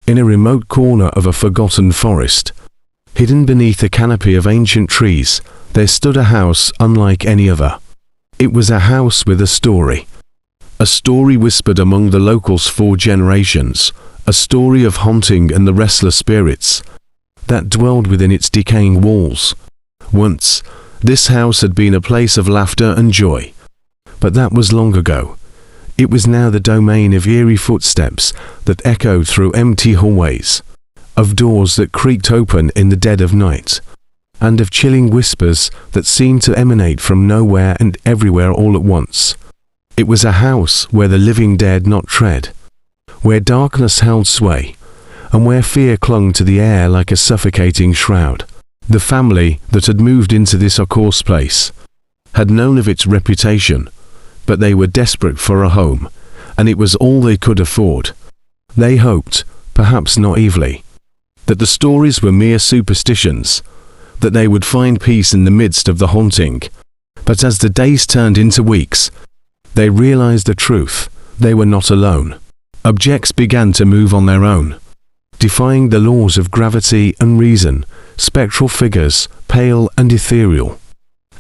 In a remote corner of a forgotten forest, hidden beneath a canopy of ancient trees, there stood a house unlike any other. It was a house with a story. A story whispered among the locals for generations, a story of haunting and the restless spirits that dwelled within its decaying walls. Once, this house had been a place of laughter and joy. But that was long ago. It was now the domain of eerie footsteps that echoed through empty hallways, of doors that creaked open in the dead of night, and of chilling whispers that seemed to emanate from nowhere and everywhere all at once. It was a house where the living dared not tread, where darkness held sway, and where fear clung to the air like a suffocating shroud. The family that had moved into this accursed place had known of its reputation, but they were desperate for a home, and it was all they could afford. They hoped, perhaps naively, that the stories were mere superstitions, that they would find peace in the midst of the haunting. But as the days turned into weeks, they realized the truth. They were not alone. Objects began to move on their own, defying the laws of gravity and reason. Spectral figures, pale and ethereal,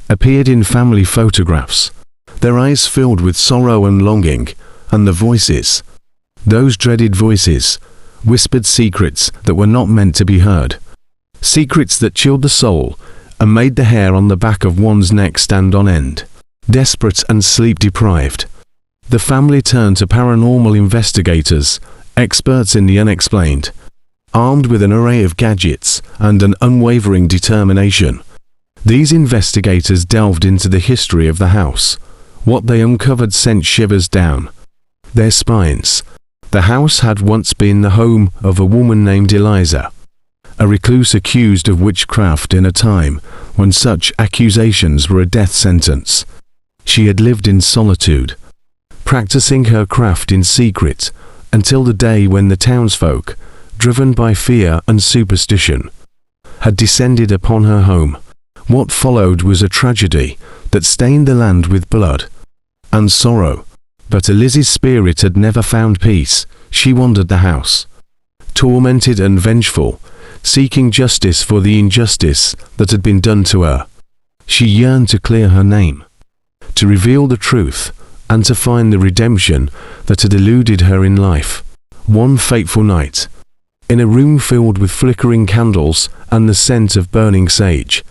appeared in family photographs, their eyes filled with sorrow and longing, and the voices, those dreaded voices, whispered secrets that were not meant to be heard, secrets that chilled the soul and made the hair on the back of one's neck stand on end. Desperate and sleep-deprived, the family turned to paranormal investigators, experts in the unexplained, armed with an array of gadgets and an unwavering determination. These investigators delved into the history of the house. What they uncovered sent shivers down their spines. The house had once been the home of a woman named Eliza, a recluse accused of witchcraft in a time when such accusations were a death sentence. She had lived in solitude, practicing her craft in secret, until the day when the townsfolk, driven by fear and superstition, had descended upon her home. What followed was a tragedy that stained the land with blood and sorrow. But Eliza's spirit had never found peace. She wandered the house, tormented and vengeful, seeking justice for the injustice that had been done to her. She yearned to clear her name, to reveal the truth, and to find the redemption that had eluded her in life. One fateful night, in a room filled with flickering candles and the scent of burning sage,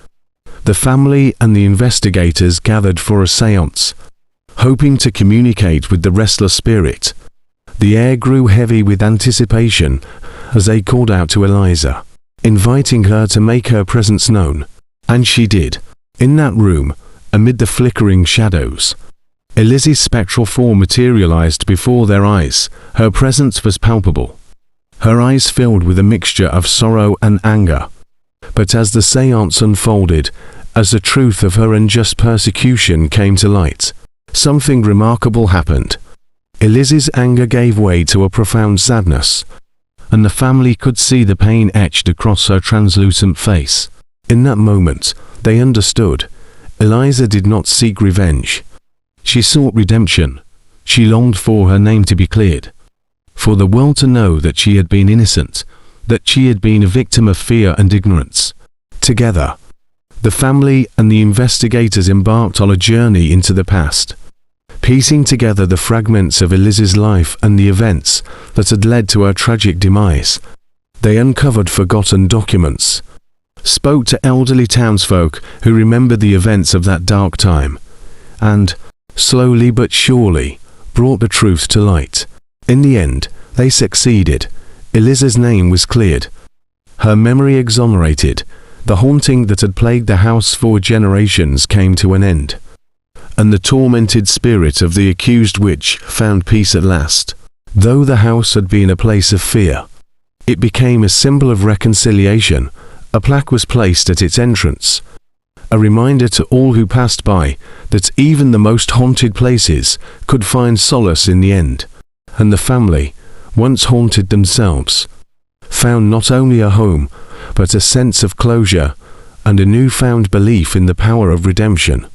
the family and the investigators gathered for a seance, hoping to communicate with the restless spirit. The air grew heavy with anticipation as they called out to Eliza, inviting her to make her presence known. And she did. In that room, amid the flickering shadows, Eliza's spectral form materialized before their eyes. Her presence was palpable, her eyes filled with a mixture of sorrow and anger. But as the seance unfolded, as the truth of her unjust persecution came to light, something remarkable happened. Eliza's anger gave way to a profound sadness, and the family could see the pain etched across her translucent face. In that moment, they understood. Eliza did not seek revenge. She sought redemption. She longed for her name to be cleared, for the world to know that she had been innocent, that she had been a victim of fear and ignorance. Together, the family and the investigators embarked on a journey into the past, piecing together the fragments of Eliza's life and the events that had led to her tragic demise. They uncovered forgotten documents, spoke to elderly townsfolk who remembered the events of that dark time, and, slowly but surely, brought the truth to light. In the end, they succeeded. Eliza's name was cleared, her memory exonerated. The haunting that had plagued the house for generations came to an end, and the tormented spirit of the accused witch found peace at last. Though the house had been a place of fear, it became a symbol of reconciliation. A plaque was placed at its entrance, a reminder to all who passed by that even the most haunted places could find solace in the end. And the family, once haunted themselves, found not only a home, but a sense of closure and a newfound belief in the power of redemption.